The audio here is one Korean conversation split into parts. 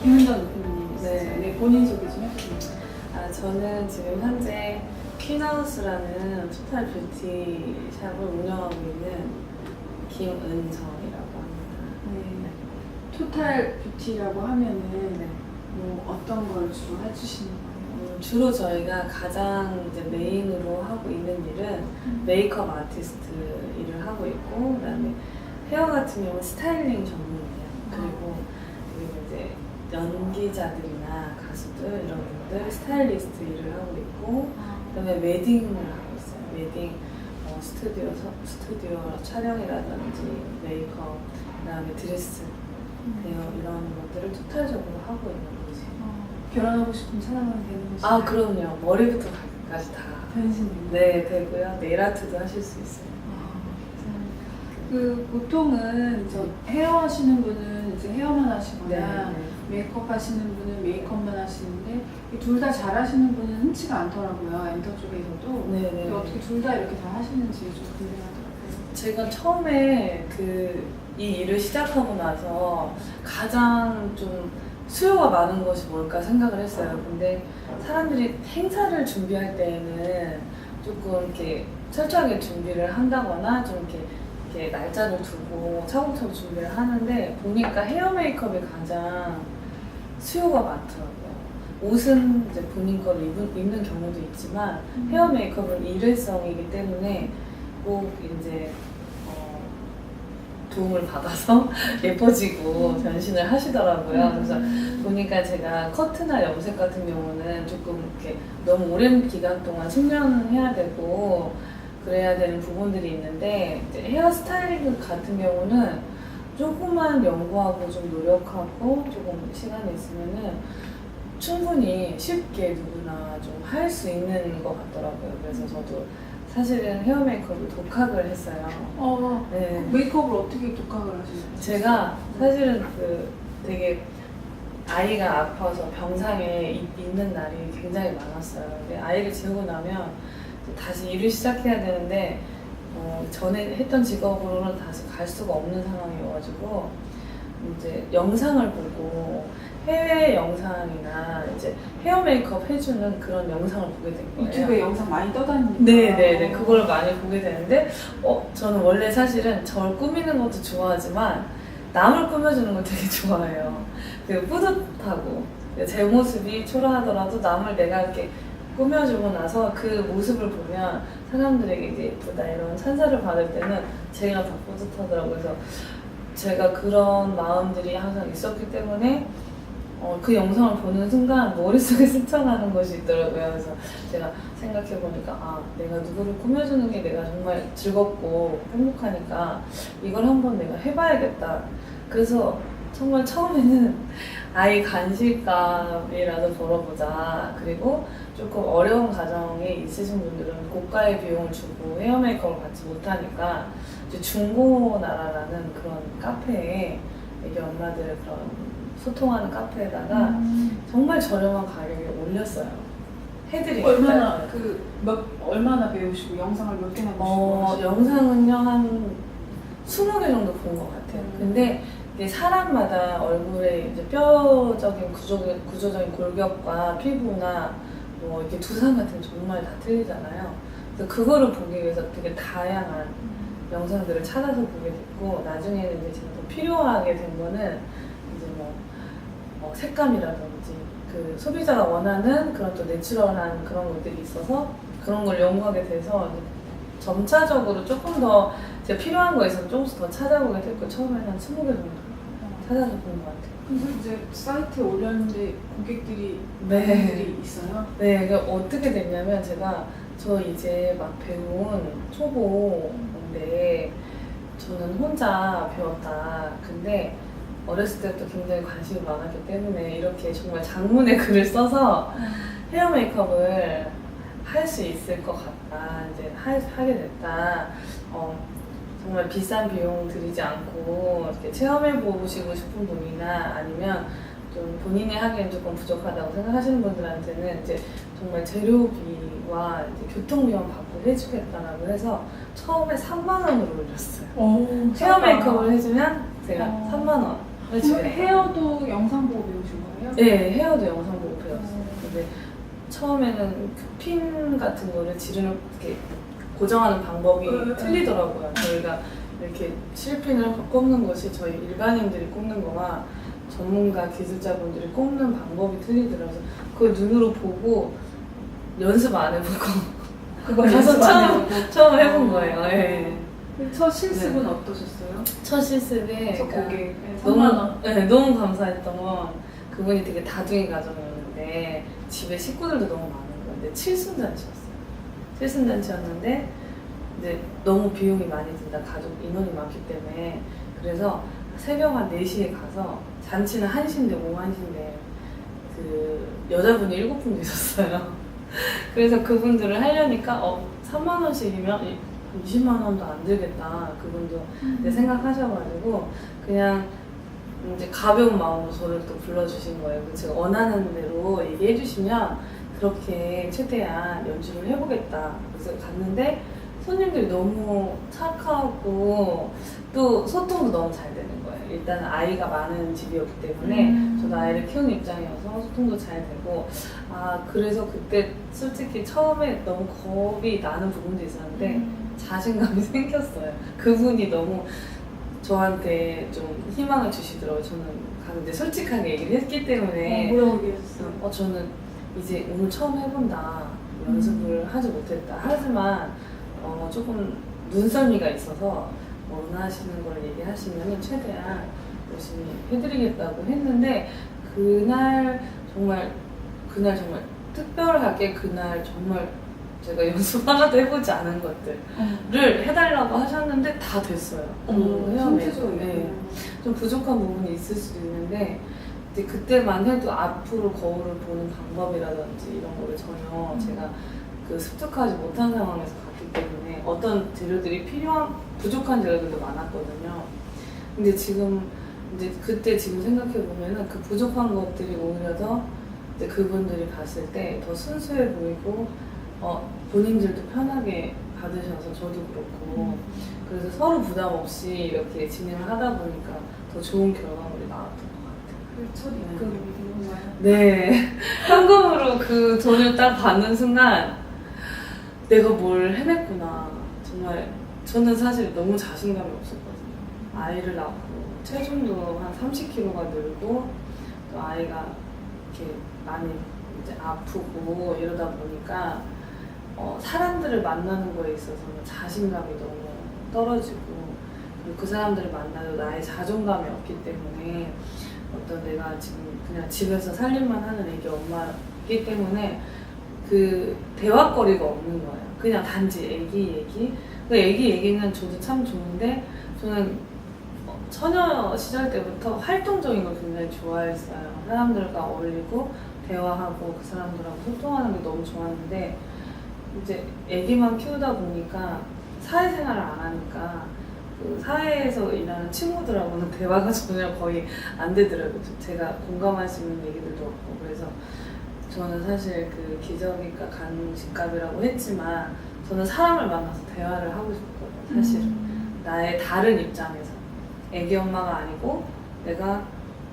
김은정 대표님 있으세요. 네. 네, 본인 소개 좀 해주세요. 저는 지금 현재 퀸하우스라는 토탈 뷰티 샵을 운영하고 있는 김은정이라고 합니다. 네. 토탈 뷰티라고 하면은 네. 뭐 어떤 걸 주로 해주시는 거예요? 주로 저희가 가장 이제 메인으로 하고 있는 일은 메이크업 아티스트 일을 하고 있고, 그다음에 헤어 같은 경우는 스타일링 전문이에요. 그리고 이제 연기자들이나 가수들 이런 분들 스타일리스트 일을 하고 있고, 그다음에 웨딩을 하고 있어요. 웨딩 스튜디오 촬영이라든지 메이크업, 그다음에 드레스 대여 이런 것들을 토탈적으로 하고 있는 거지. 결혼하고 싶으면 찾아가면 되는 거죠? 그럼요. 머리부터 발끝까지 다. 변신이. 네, 되고요. 네일 아트도 하실 수 있어요. 그 보통은 저 헤어 하시는 분은 이제 헤어만 하시거나 네. 메이크업 하시는 분은 메이크업만 하시는데 둘 다 잘 하시는 분은 흔치가 않더라고요. 엔터 쪽에서도. 네네. 어떻게 둘 다 이렇게 다 하시는지 좀 궁금하더라고요. 제가 처음에 이 일을 시작하고 나서 가장 좀 수요가 많은 것이 뭘까 생각을 했어요. 근데 사람들이 행사를 준비할 때에는 조금 이렇게 철저하게 준비를 한다거나 좀 이렇게 날짜를 두고 차곡차곡 준비를 하는데, 보니까 헤어 메이크업이 가장 수요가 많더라고요. 옷은 이제 본인 걸 입는 경우도 있지만 헤어 메이크업은 일회성이기 때문에 꼭 이제 도움을 받아서 예뻐지고 변신을 하시더라고요. 그래서 보니까 제가 커트나 염색 같은 경우는 조금 이렇게 너무 오랜 기간 동안 숙련해야 되고 그래야 되는 부분들이 있는데, 이제 헤어 스타일링 같은 경우는 조금만 연구하고 좀 노력하고 조금 시간이 있으면은 충분히 쉽게 누구나 좀 할 수 있는 것 같더라고요. 그래서 저도 사실은 헤어 메이크업을 독학을 했어요. 네. 메이크업을 어떻게 독학을 하시나요? 제가 사실은 되게 아이가 아파서 병상에 있는 날이 굉장히 많았어요. 근데 아이를 재우고 나면 다시 일을 시작해야 되는데 전에 했던 직업으로는 다시 갈 수가 없는 상황이어가지고 이제 영상을 보고 해외 영상이나 이제 헤어 메이크업 해주는 그런 영상을 보게 된 거예요. 유튜브에 영상 많이 떠다니니까. 네네네. 그걸 많이 보게 되는데, 저는 원래 사실은 저를 꾸미는 것도 좋아하지만 남을 꾸며주는 걸 되게 좋아해요. 뿌듯하고 제 모습이 초라하더라도 남을 내가 이렇게 꾸며주고 나서 그 모습을 보면 사람들에게 이제 예쁘다 이런 찬사를 받을 때는 제가 더 뿌듯하더라고요. 그래서 제가 그런 마음들이 항상 있었기 때문에 그 영상을 보는 순간 머릿속에 스쳐가는 것이 있더라고요. 그래서 제가 생각해보니까 내가 누구를 꾸며주는 게 내가 정말 즐겁고 행복하니까 이걸 한번 내가 해봐야겠다. 그래서 정말 처음에는 아이 간식값이라도 벌어보자. 그리고 조금 어려운 가정에 있으신 분들은 고가의 비용을 주고 헤어 메이크업을 받지 못하니까 이제 중고나라라는 그런 카페에 애기 엄마들 그런 소통하는 카페에다가 정말 저렴한 가격에 올렸어요. 해드리겠다. 얼마나 배우시고 영상을 몇 개나 보시고? 영상은요 한 20개 정도 본 것 같아요. 근데 이게 사람마다 얼굴의 이제 뼈적인 구조적인 골격과 피부나 뭐 이렇게 두상 같은 게 정말 다 틀리잖아요. 그래서 그거를 보기 위해서 되게 다양한 영상들을 찾아서 보게 됐고, 나중에는 이제 제가 더 필요하게 된 거는 이제 색감이라든지 그 소비자가 원하는 그런 또 내추럴한 그런 것들이 있어서 그런 걸 연구하게 돼서 점차적으로 조금 더 제가 필요한 거에 있어서 조금씩 더 찾아보게 됐고, 처음에는 한 20개 정도 찾아서 본 것 같아요. 그래서 이제 사이트에 올렸는데 고객들이 있어요? 네, 어떻게 됐냐면 저 이제 막 배운 초보인데 저는 혼자 배웠다. 근데 어렸을 때부터 굉장히 관심이 많았기 때문에 이렇게 정말 장문의 글을 써서 헤어 메이크업을 할 수 있을 것 같다. 이제 하게 됐다. 정말 비싼 비용 들이지 않고 이렇게 체험해 보시고 싶은 분이나 아니면 좀 본인이 하기엔 조금 부족하다고 생각하시는 분들한테는 이제 정말 재료비와 이제 교통비용 받고 해주겠다라고 해서 처음에 3만 원으로 올렸어요. 헤어 메이크업을 해주면 제가 3만 원을 주겠다. 헤어도 영상 보고 배우신 거예요? 거예요? 네, 헤어도 영상 보고 배웠어요. 근데 처음에는 그 핀 같은 거를 지르는 이렇게 고정하는 방법이 틀리더라고요. 저희가 이렇게 실핀을 꼽는 것이 저희 일반인들이 꼽는 거와 전문가 기술자분들이 꼽는 방법이 틀리더라고요. 그걸 눈으로 보고 연습 안 해보고 그걸 가서 연습 안 해보고 처음 해본 거예요. 네. 첫 실습은 네. 어떠셨어요? 첫 실습에 첫 그러니까 고객 너무, 네, 너무 감사했던 건 그분이 되게 다둥이 가정이었는데 집에 식구들도 너무 많은 건데 칠순잔치였어요. 칠순잔치였는데 이제 너무 비용이 많이 든다. 가족 인원이 많기 때문에. 그래서 새벽 한 4시에 가서 잔치는 1시인데 오후 1시인데 그 여자분이 7분 계셨어요. 그래서 그분들을 하려니까 3만 원씩이면 20만 원도 안 들겠다. 그분도 이제 생각하셔가지고 그냥 이제 가벼운 마음으로 저를 또 불러주신 거예요. 제가 원하는 대로 얘기해 주시면 그렇게 최대한 연주를 해보겠다. 그래서 갔는데 손님들이 너무 착하고 또 소통도 너무 잘 되는 거예요. 일단 아이가 많은 집이었기 때문에 저도 아이를 키우는 입장이어서 소통도 잘 되고 그래서 그때 솔직히 처음에 너무 겁이 나는 부분도 있었는데 자신감이 생겼어요. 그분이 너무 저한테 좀 희망을 주시더라고요. 저는 가는데 솔직하게 얘기를 했기 때문에 뭐라고 얘기하셨어요? 저는 이제 오늘 처음 해본다. 연습을 하지 못했다. 하지만 조금 눈썰미가 있어서 원하시는 걸 얘기하시면 최대한 열심히 해드리겠다고 했는데 그날 정말 특별하게 그날 정말 제가 연습 하나도 해보지 않은 것들을 해달라고 하셨는데 다 됐어요. 손재주가 네. 좀 부족한 부분이 있을 수도 있는데 이제 그때만 해도 앞으로 거울을 보는 방법이라든지 이런 거를 전혀 제가 그 습득하지 못한 상황에서 갔기 때문에 어떤 재료들이 부족한 재료들도 많았거든요. 근데 지금 그때 생각해 보면은 그 부족한 것들이 오히려 더 이제 그분들이 봤을 때 더 순수해 보이고 본인들도 편하게 받으셔서 저도 그렇고 그래서 서로 부담 없이 이렇게 진행을 하다 보니까 더 좋은 결과물이 나왔던 것 같아요. 첫 입금이 되는가요? 네. 현금으로 그 돈을 딱 받는 순간 내가 뭘 해냈구나. 정말 저는 사실 너무 자신감이 없었거든요. 아이를 낳고 체중도 한 30kg가 늘고 또 아이가 이렇게 많이 이제 아프고 이러다 보니까 사람들을 만나는 거에 있어서는 자신감이 너무 떨어지고 그리고 그 사람들을 만나도 나의 자존감이 없기 때문에 내가 지금 그냥 집에서 살림만 하는 애기 엄마이기 때문에 그 대화거리가 없는 거예요. 그냥 단지 애기 얘기. 그 애기 얘기는 저도 참 좋은데 저는 처녀 시절 때부터 활동적인 걸 굉장히 좋아했어요. 사람들과 어울리고 대화하고 그 사람들하고 소통하는 게 너무 좋았는데 이제 애기만 키우다 보니까 사회생활을 안 하니까 그 사회에서 일하는 친구들하고는 대화가 전혀 거의 안 되더라고요. 제가 공감할 수 있는 얘기들도 없고 그래서 저는 사실 그 기저귀가 간식값이라고 했지만 저는 사람을 만나서 대화를 하고 싶거든요. 사실 나의 다른 입장에서 애기 엄마가 아니고 내가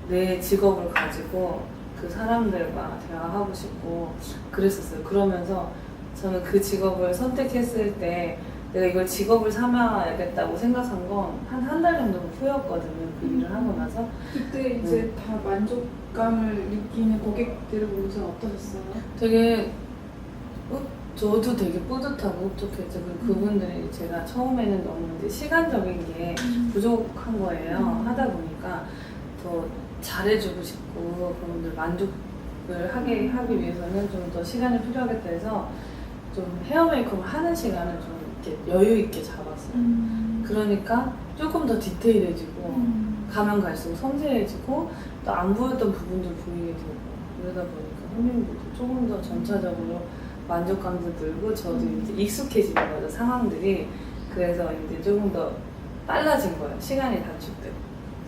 내 직업을 가지고 그 사람들과 대화하고 싶고 그랬었어요. 그러면서 저는 그 직업을 선택했을 때 내가 이걸 직업을 삼아야겠다고 생각한 건 한 달 정도 후였거든요. 그 일을 하고 나서. 그때 이제 다 만족감을 느끼는 고객들을 보면서 어떠셨어요? 되게 저도 되게 뿌듯하고 흡족했죠. 그리고 그분들이 제가 처음에는 너무 이제 시간적인 게 부족한 거예요. 하다 보니까 더 잘해주고 싶고 그분들 만족을 하기 위해서는 좀 더 시간이 필요하겠다 해서 좀 헤어 메이크업을 하는 시간을 좀 이렇게 여유 있게 잡았어요. 그러니까 조금 더 디테일해지고 가면 갈수록 섬세해지고 또 안 보였던 부분도 보이게 되고 그러다 보니까 손님들도 조금 더 점차적으로 만족감도 늘고 저도 이제 익숙해지는 거죠, 상황들이. 그래서 이제 조금 더 빨라진 거예요. 시간이 단축되고.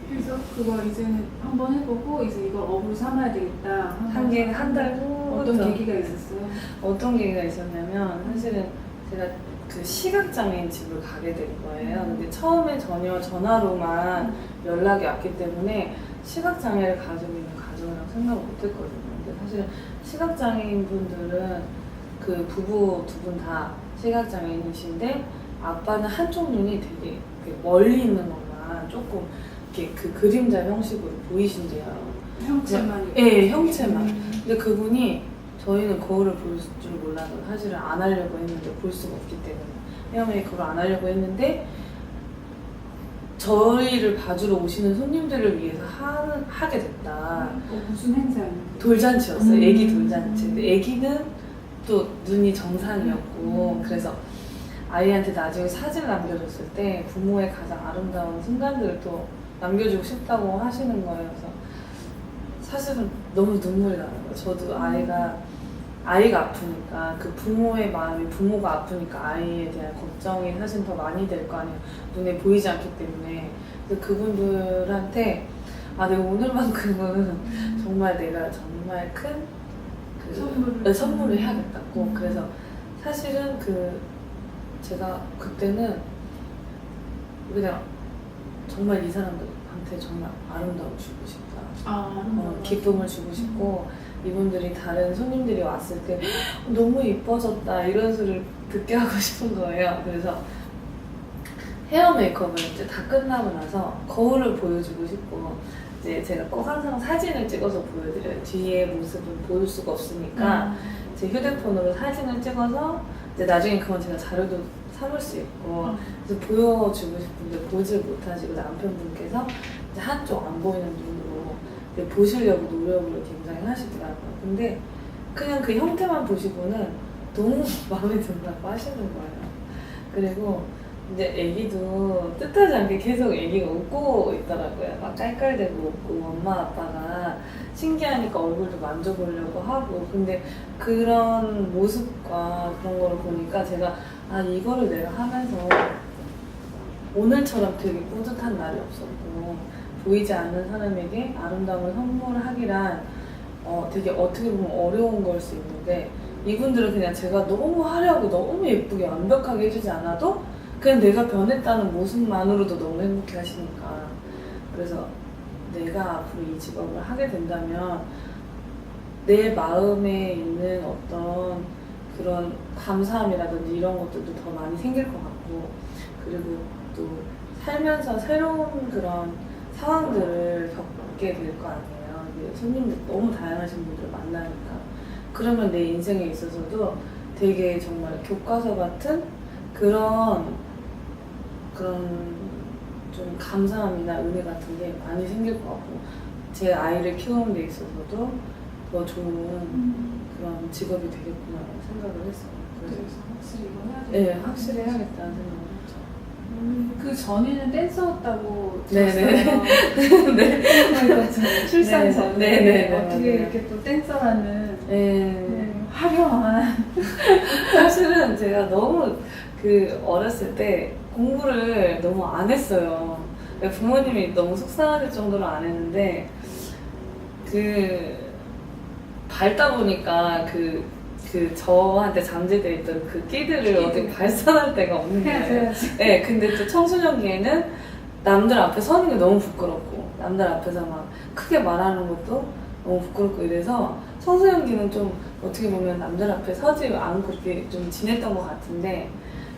그래서 그걸 이제는 한번 해보고 이제 이걸 업으로 삼아야 되겠다. 한 달 후 어떤 계기가 있었어요? 어떤 계기가 있었냐면 사실은 제가 그 시각장애인 집을 가게 된 거예요. 근데 처음에 전혀 전화로만 연락이 왔기 때문에 시각장애를 가지고 있는 가족 가정이라고 생각을 못했거든요. 근데 사실은 시각장애인 분들은 그 부부 두 분 다 시각장애인이신데 아빠는 한쪽 눈이 되게 멀리 있는 것만 조금 이렇게 그 그림자 형식으로 보이신대요. 형체만. 네, 형체만. 근데 그분이 저희는 거울을 볼 줄 몰라서 사실은 안 하려고 했는데 볼 수가 없기 때문에 헤어 메이크업을 안 하려고 했는데 저희를 봐주러 오시는 손님들을 위해서 하게 됐다. 무슨 행사였는데? 돌잔치였어요. 애기 돌잔치. 근데 애기는 또 눈이 정상이었고 그래서 아이한테 나중에 사진을 남겨줬을 때 부모의 가장 아름다운 순간들을 또 남겨주고 싶다고 하시는 거예요. 그래서 사실은 너무 눈물이 나는 거예요. 저도 아이가 아프니까 그 부모의 마음이 부모가 아프니까 아이에 대한 걱정이 사실 더 많이 될 거 아니에요. 눈에 보이지 않기 때문에. 그래서 그분들한테 내가 오늘만큼은 정말 내가 정말 큰 선물을 해야겠다고. 그래서 사실은 제가 그때는 그냥 정말 이 사람들한테 정말 아름다움을 주고 싶다. 기쁨을 주고 싶고 이분들이 다른 손님들이 왔을 때 너무 이뻐졌다 이런 소리를 듣게 하고 싶은 거예요. 그래서 헤어 메이크업을 이제 다 끝나고 나서 거울을 보여주고 싶고 이제 제가 꼭 항상 사진을 찍어서 보여드려요. 뒤에 모습은 보일 수가 없으니까 제 휴대폰으로 사진을 찍어서 이제 나중에 그건 제가 자료도 삼을 수 있고 그래서 보여주고 싶은데 보질 못하시고 남편분께서 이제 한쪽 안 보이는 눈으로 보시려고 노력을 굉장히 하시더라고요. 근데 그냥 그 형태만 보시고는 너무 마음에 든다고 하시는 거예요. 그리고 이제 애기도 뜻하지 않게 계속 애기가 웃고 있더라고요. 막 깔깔대고 웃고 엄마 아빠가 신기하니까 얼굴도 만져보려고 하고 근데 그런 모습과 그런 거를 보니까 제가 이거를 내가 하면서 오늘처럼 되게 뿌듯한 날이 없었고 보이지 않는 사람에게 아름다움을 선물하기란 되게 어떻게 보면 어려운 걸 수 있는데 이분들은 그냥 제가 너무 화려하고 너무 예쁘게 완벽하게 해주지 않아도 그냥 내가 변했다는 모습만으로도 너무 행복해 하시니까 그래서 내가 앞으로 이 직업을 하게 된다면 내 마음에 있는 어떤 그런 감사함이라든지 이런 것들도 더 많이 생길 것 같고 그리고 또 살면서 새로운 그런 상황들을 겪게 될 거 아니에요. 손님들 너무 다양하신 분들을 만나니까 그러면 내 인생에 있어서도 되게 정말 교과서 같은 그런 좀 감사함이나 은혜 같은 게 많이 생길 것 같고 제 아이를 키우는 데 있어서도 더 좋은 그런 직업이 되겠구나라는 생각을 했어요. 그래서 확실히 이거 해야 돼. 네, 확실히 해야겠다는 생각을 했죠. 그 전에는 댄서였다고 네네. 들었어요. 네. 출산 전에 네네. 어떻게 맞아요. 이렇게 또 댄서라는 네. 화려한 사실은 제가 너무 어렸을 때 공부를 너무 안 했어요. 부모님이 너무 속상하실 정도로 안 했는데 밟다 보니까 저한테 잠재되어 있던 그 끼들을 어디 발산할 데가 없는 거예요. 네, 근데 또 청소년기에는 남들 앞에 서는 게 너무 부끄럽고 남들 앞에서 막 크게 말하는 것도 너무 부끄럽고 이래서 청소년기는 좀 어떻게 보면 남들 앞에 서지 않고 이렇게 좀 지냈던 것 같은데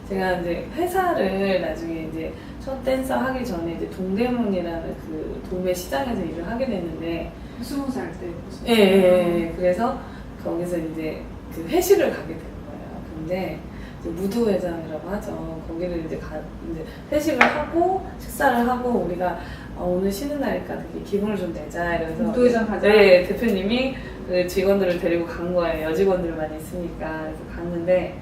제가 이제 회사를 나중에 이제 첫 댄서 하기 전에 이제 동대문이라는 그 도매 시장에서 일을 하게 됐는데 20살 때. 예. 그래서 거기서 이제 그 회식을 가게 된 거예요. 근데 이제 무도회장이라고 하죠. 거기를 이제 회식을 하고 식사를 하고 우리가 오늘 쉬는 날이니까 되게 기분을 좀 내자 이러면서 무도회장 가자. 네, 대표님이 그 직원들을 데리고 간 거예요. 여직원들만 있으니까. 그래서 갔는데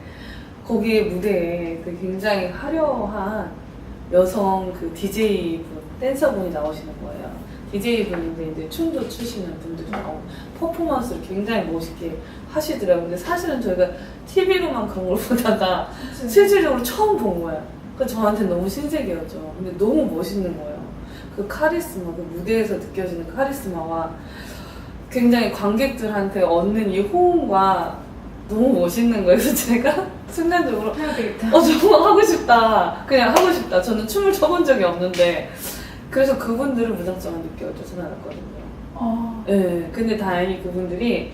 거기에 무대에 그 굉장히 화려한 여성 그 DJ 분, 댄서분이 나오시는 거예요. DJ 분인데 이제 춤도 추시는 분들이 나오고 퍼포먼스를 굉장히 멋있게 하시더라고요. 근데 사실은 저희가 TV로만 그런 걸 보다가 실질적으로 처음 본 거예요. 그래서 저한테 너무 신세계였죠. 근데 너무 멋있는 거예요. 그 카리스마, 그 무대에서 느껴지는 카리스마와 굉장히 관객들한테 얻는 이 호응과 너무 멋있는 거예요. 그래서 제가 순간적으로 해야 되겠다. 정말 하고 싶다. 그냥 하고 싶다. 저는 춤을 춰본 적이 없는데 그래서 그분들을 무작정을 느껴 쫓아나갔거든요. 네, 근데 다행히 그분들이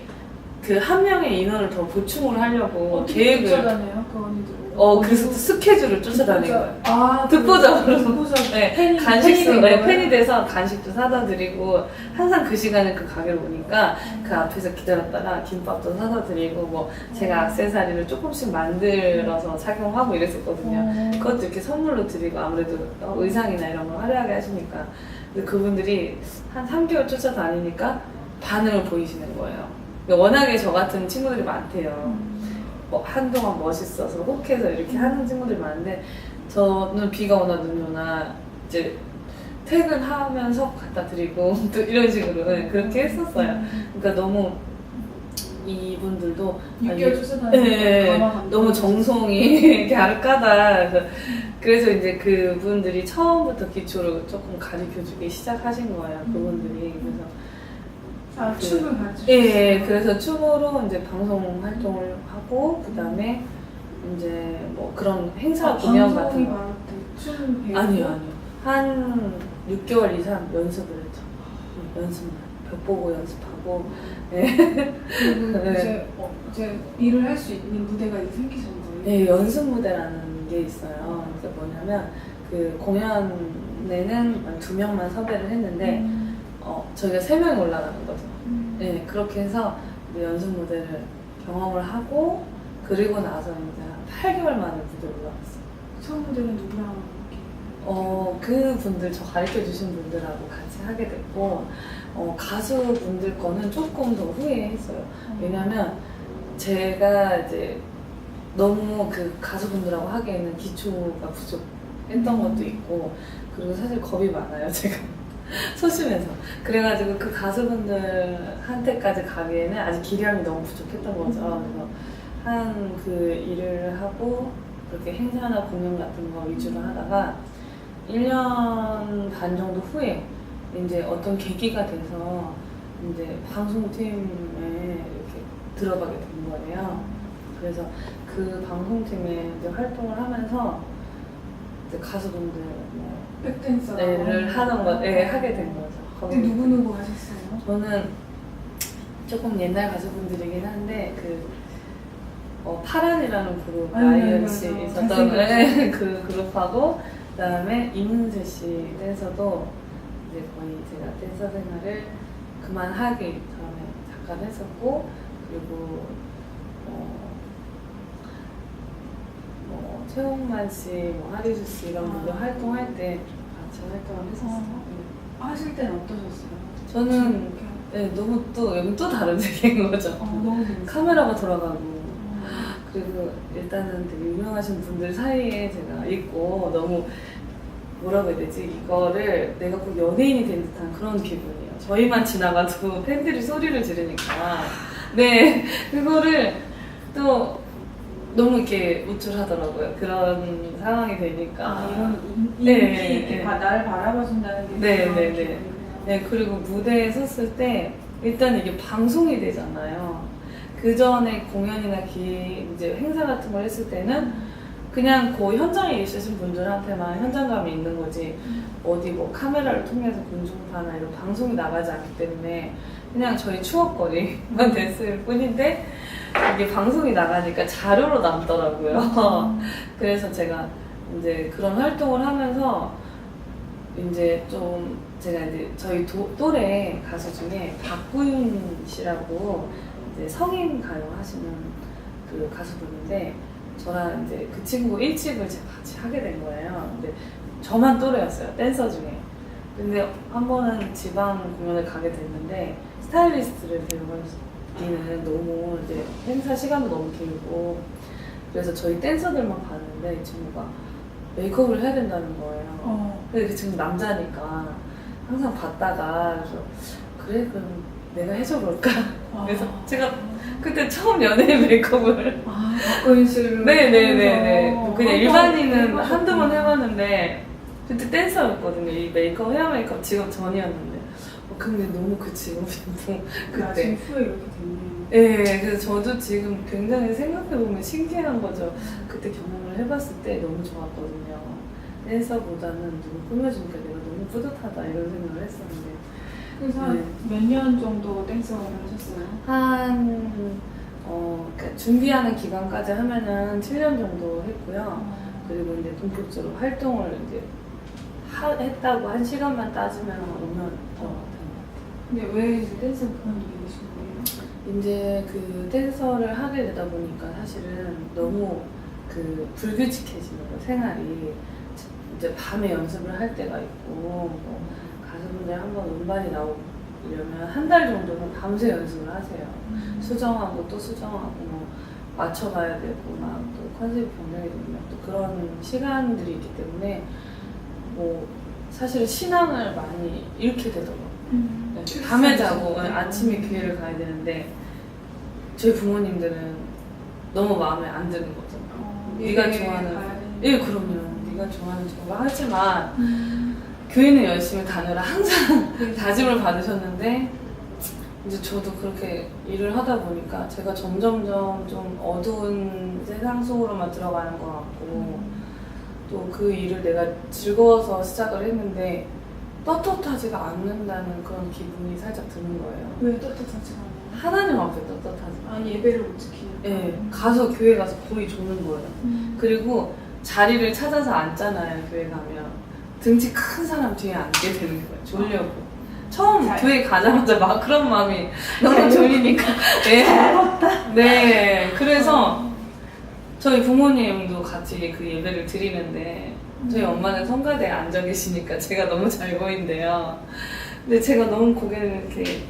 그 한 명의 인원을 더 보충을 하려고 계획을 쫓아다녀요? 그 언니들. 그래서 스케줄을 쫓아다닌 거예요. 듣보잡으로. 네, 간식도 팬이 돼서 간식도 사다 드리고 항상 그 시간에 그 가게로 오니까 그 앞에서 기다렸다가 김밥도 사다 드리고 뭐 제가 액세서리를 조금씩 만들어서 착용하고 이랬었거든요. 그것도 이렇게 선물로 드리고 아무래도 의상이나 이런 걸 화려하게 하시니까 근데 그분들이 한 3개월 쫓아다니니까 반응을 보이시는 거예요. 워낙에 저 같은 친구들이 많대요. 뭐 한동안 멋있어서 혹해서 이렇게 하는 친구들이 많은데 저는 비가 오나 눈이 오나 이제 퇴근하면서 갖다 드리고 또 이런 식으로 그렇게 했었어요. 그러니까 너무 이분들도 6개월 쫓아다니는 너무 정성이 갸륵하다. 그래서 이제 그분들이 처음부터 기초를 조금 가르쳐주기 시작하신 거예요. 그분들이. 그래서 춤을 가르쳐. 예, 그래서 춤으로 이제 방송 활동을 하고 그다음에 이제 뭐 그런 행사 공연 같은 거. 바로 춤 배우고? 아니요. 한 6개월 이상 연습을 했죠. 연습만. 벽 보고 연습하고. 네. 그리고 네. 이제 일을 할 수 있는 무대가 이제 생기신 거예요? 네, 연습 무대라는 게 있어요. 그래서 뭐냐면 그 공연에는 2명만 섭외를 했는데 저희가 3명이 올라가는 거죠. 네, 그렇게 해서 이제 연습 무대를 경험을 하고 그리고 나서 이제 한 8개월 만에 무대에 올라갔어요. 처음 무대는 누구랑 이렇게? 그분들 저 가르쳐 주신 분들하고 같이 하게 됐고 가수분들 거는 조금 더 후회했어요. 왜냐면 제가 이제 너무 그 가수분들하고 하기에는 기초가 부족했던 것도 있고 그리고 사실 겁이 많아요 제가 소심해서 그래가지고 그 가수분들한테까지 가기에는 아직 기량이 너무 부족했던 거죠. 그래서 한 그 일을 하고 그렇게 행사나 공연 같은 거 위주로 하다가 1년 반 정도 후에 이제 어떤 계기가 돼서 이제 방송팀에 이렇게 들어가게 된 거예요. 그래서 그 방송팀에 이제 활동을 하면서 이제 가수분들 뭐 백댄서를 하는 거, 하게 된 거죠. 그때 누구 하셨어요? 저는 조금 옛날 가수분들이긴 한데 파란이라는 그룹 INC 있었던 그 그룹하고 그다음에 이문세 씨 댄서도 이제 거의 제가 댄서 생활을 그만하기 전에 잠깐 했었고 그리고 뭐 최홍만 씨, 뭐 하리수 씨 이런 분들 활동할 때 같이 활동을 했었어요. 하실 때는 어떠셨어요? 저는 너무 또 여기 또 다른 세계인 거죠. 너무 재밌어요. 카메라가 돌아가고 그리고 일단은 되게 유명하신 분들 사이에 제가 있고 너무 뭐라고 해야 되지? 이거를 내가 꼭 연예인이 된 듯한 그런 기분이에요. 저희만 지나가도 팬들이 소리를 지르니까 네 그거를 또 너무 이렇게 우쭐하더라고요. 그런 상황이 되니까. 이런 인기 나를 바라봐준다는 게 네, 그리고 무대에 섰을 때 일단 이게 방송이 되잖아요. 그 전에 공연이나 이제 행사 같은 걸 했을 때는 그냥 그 현장에 있으신 분들한테만 현장감이 있는 거지 어디 뭐 카메라를 통해서 공중파나 이런 방송이 나가지 않기 때문에 그냥 저희 추억거리만 됐을 뿐인데 이게 방송이 나가니까 자료로 남더라고요. 그래서 제가 이제 그런 활동을 하면서 이제 좀 제가 이제 저희 또래 가수 중에 박구윤 씨라고 이제 성인 가요 하시는 그 가수분인데 저랑 이제 그 친구 1집을 제가 같이 하게 된 거예요. 근데 저만 또래였어요. 댄서 중에. 근데 한 번은 지방 공연을 가게 됐는데 스타일리스트를 데려가기는 너무 이제 행사 시간도 너무 길고 그래서 저희 댄서들만 봤는데 이 친구가 메이크업을 해야 된다는 거예요. 근데 그 친구 남자니까 항상 봤다가 그래서 그래 그럼 내가 해줘 볼까? 그래서 제가 그때 처음 연예인 메이크업을 박구윤 씨를 네네네네 그냥 일반인은 한두 번 해봤는데 그때 댄서였거든요. 이 메이크업 헤어 메이크업 직업 전이었는데 근데 너무 그 직업이 너무 그때 후에 이렇게 됐네요. 네, 그래서 저도 지금 굉장히 생각해보면 신기한 거죠. 그때 경험을 해봤을 때 너무 좋았거든요. 댄서보다는 누구 꾸며주니까 내가 너무 뿌듯하다 이런 생각을 했었는데 그래서 네. 몇 년 정도 댄서를 하셨어요? 그러니까 준비하는 기간까지 하면은 7년 정도 했고요. 그리고 이제 본격적으로 활동을 이제 했다고 한 시간만 따지면 5년 더 된 것 같아요. 근데 왜 이제 댄스를 그만두게 되신 거예요? 이제 그 댄서를 하게 되다 보니까 사실은 너무 그 불규칙해지는 거예요, 생활이. 이제 밤에 연습을 할 때가 있고, 뭐 가수분들 한번 음반이 나오려면 한 달 정도는 밤새 연습을 하세요. 수정하고 또 수정하고 뭐 맞춰가야 되고 막 또 컨셉이 변경이 되면 또 그런 시간들이 있기 때문에 뭐 사실은 신앙을 많이 잃게 되더라고요. 네, 밤에 자고 아침에 교회를 가야 되는데 저희 부모님들은 너무 마음에 안 드는 거죠. 네가 좋아하는 예 그럼요. 네가 좋아하는 저거 하지만 교회는 열심히 다녀라 항상 다짐을 받으셨는데 이제 저도 그렇게 일을 하다 보니까 제가 점점점 좀 어두운 세상 속으로만 들어가는 것 같고 또 그 일을 내가 즐거워서 시작을 했는데 떳떳하지가 않는다는 그런 기분이 살짝 드는 거예요. 왜 떳떳하지가 않아요? 하나님 앞에 떳떳하지. 아 예배를 못 지키는. 네, 가서 교회 가서 거의 조는 거예요. 그리고 자리를 찾아서 앉잖아요. 교회 가면 등치 큰 사람 뒤에 앉게 되는 거예요. 졸려고. 처음 교회 가자마자 막 그런 마음이 너무 졸리니까. 네. 네. 그래서 저희 부모님도 같이 그 예배를 드리는데 저희 엄마는 성가대에 앉아 계시니까 제가 너무 잘 보인대요. 근데 제가 너무 고개를 이렇게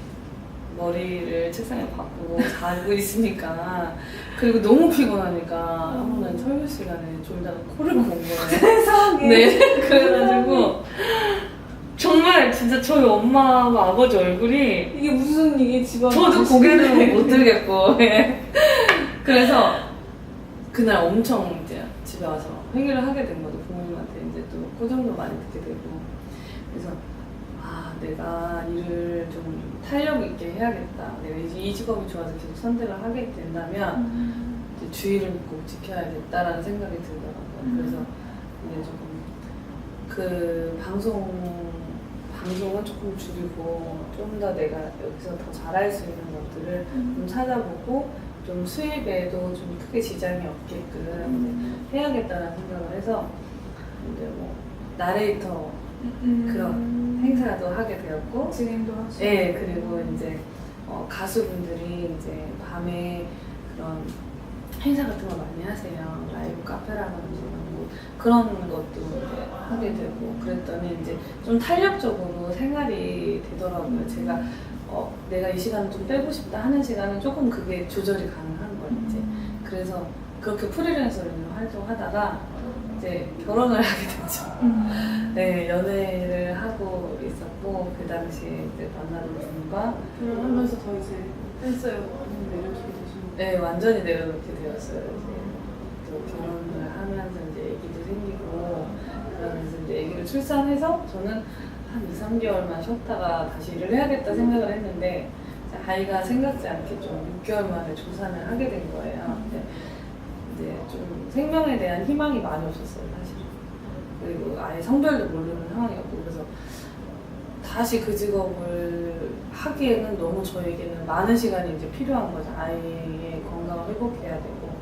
머리를 책상에 박고 자고 있으니까 그리고 너무 피곤하니까 한 번은 설교 시간에 졸다가 코를 곤 거예요. 세상에. 네. 그래가지고 정말 진짜 저희 엄마와 아버지 얼굴이 이게 무슨 이게 집안. 저도 고개를 못 들겠고 예. 그래서 그날 엄청 이제 집에 와서 회개를 하게 된 거죠. 부모님한테 이제 또 고정도 많이 듣게 되고 그래서 아 내가 일을 좀 탄력 있게 해야겠다. 내가 이제 이 직업이 좋아서 계속 선택을 하게 된다면 이제 주의를 꼭 지켜야겠다라는 생각이 들더라고요. 그래서 이제 조금 그 방송은 조금 줄이고 좀 더 내가 여기서 더 잘할 수 있는 것들을 좀 찾아보고 좀 수입에도 좀 크게 지장이 없게끔 이제 해야겠다는 생각을 해서 이제 뭐 나레이터 그런 행사도 하게 되었고 진행도 하시고. 네 그리고 이제 가수분들이 이제 밤에 그런 행사 같은 거 많이 하세요. 라이브 카페라든지 뭐 그런 것도 이제 하게 되고 그랬더니 이제 좀 탄력적으로 생활이 되더라고요. 제가 내가 이 시간을 좀 빼고 싶다 하는 시간은 조금 그게 조절이 가능한 거예요. 이제 그래서 그렇게 프리랜서로 활동하다가 이제 결혼을 하게 됐죠. 네 연애를 하고 있었고 그 당시에 이제 만나던 분과 결혼하면서 더 이제 댄서에 내려주게 되신 거예요? 네, 완전히 내려놓게 되었어요. 이제 또 결혼을 하면서 이제 아기도 생기고 그러면서 이제 아기를 출산해서 저는 한 2, 3개월만 쉬었다가 다시 일을 해야겠다 생각을 했는데 아이가 생각지 않게 좀 6개월 만에 조산을 하게 된 거예요. 근데 이제 좀 생명에 대한 희망이 많이 없었어요, 사실은. 그리고 아예 성별도 모르는 상황이었고 그래서 다시 그 직업을 하기에는 너무 저에게는 많은 시간이 이제 필요한 거죠. 아이의 건강을 회복해야 되고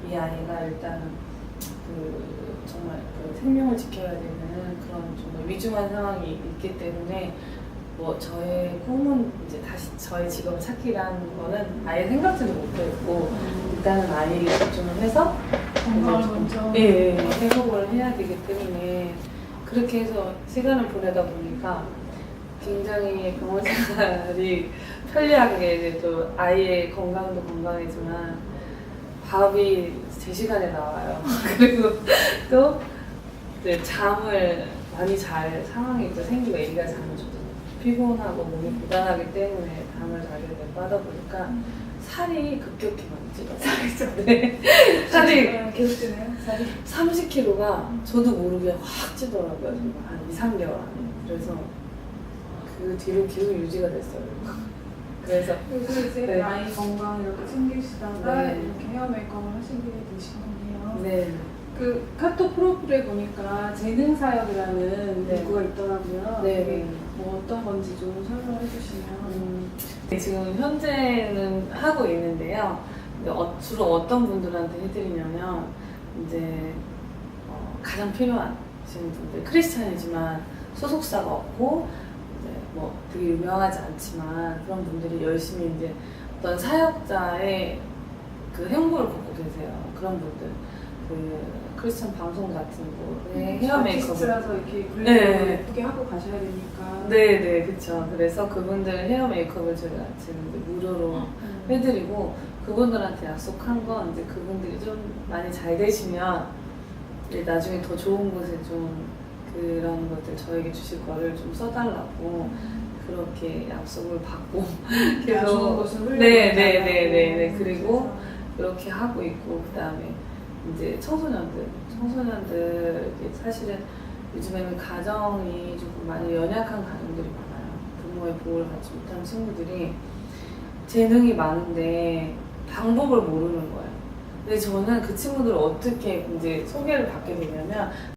이 아이가 일단은 정말 그 생명을 지켜야 되는 그런 정말 위중한 상황이 있기 때문에 뭐 저의 꿈은 이제 다시 저의 직업을 찾기라는 거는 아예 생각지도 못했고 일단은 아이에 집중을 해서 건강을 먼저. 예, 회복을 해야 되기 때문에 그렇게 해서 시간을 보내다 보니까 굉장히 병원 생활이 편리하게 이제 또 아이의 건강도 건강이지만 밥이 제 시간에 나와요. 그리고 또 이제 잠을 많이 잘 상황이 또 생기고 애기가 자면 저도 피곤하고 몸이 고단하기 때문에 잠을 자게 되고 하다 보니까 살이 급격히 많이 찌더라고요. 네. 살이 계속 찌네요. 살이. 30kg가 저도 모르게 확 찌더라고요. 정말 한 2, 3개월 안에. 그래서 그 뒤로 계속 유지가 됐어요. 그래서 이제 네. 아이 건강 이렇게 챙기시다가 네. 이렇게 헤어 메이크업을 하시게 되신 거네요. 네. 그 카톡 프로필에 보니까 재능사역이라는 네. 문구가 있더라고요. 네. 그게 뭐 어떤 건지 좀 설명해 주시면. 네, 지금 현재는 하고 있는데요. 근데 주로 어떤 분들한테 해드리냐면 이제 가장 필요하신 분들, 크리스찬이지만 소속사가 없고 이제 뭐 되게 유명하지 않지만 그런 분들이 열심히 이제 어떤 사역자의 그 행보를 걷고 계세요. 그런 분들, 그 크리스찬 방송 같은 거에 헤어 메이크업. 아티스트라서 이렇게 블랙 네. 예쁘게 하고 가셔야 되니까. 네네, 그쵸. 그래서 그분들 헤어 메이크업을 제가 지금 이제 무료로 해드리고, 그분들한테 약속한 건 이제 그분들이 좀 많이 잘 되시면 이제 나중에 더 좋은 곳에 좀 그런 것들 저에게 주실 거를 좀 써달라고 그렇게 약속을 받고 좋은 곳을 흘려. 네네네네. 그리고 그렇게 하고 있고, 그 다음에 이제 청소년들 이게 사실은 요즘에는 가정이 조금 많이 연약한 가정들이 많아요. 부모의 보호를 받지 못하는 친구들이 재능이 많은데 방법을 모르는 거예요. 근데 저는 그 친구들을 어떻게 이제 소개를 받게 되냐면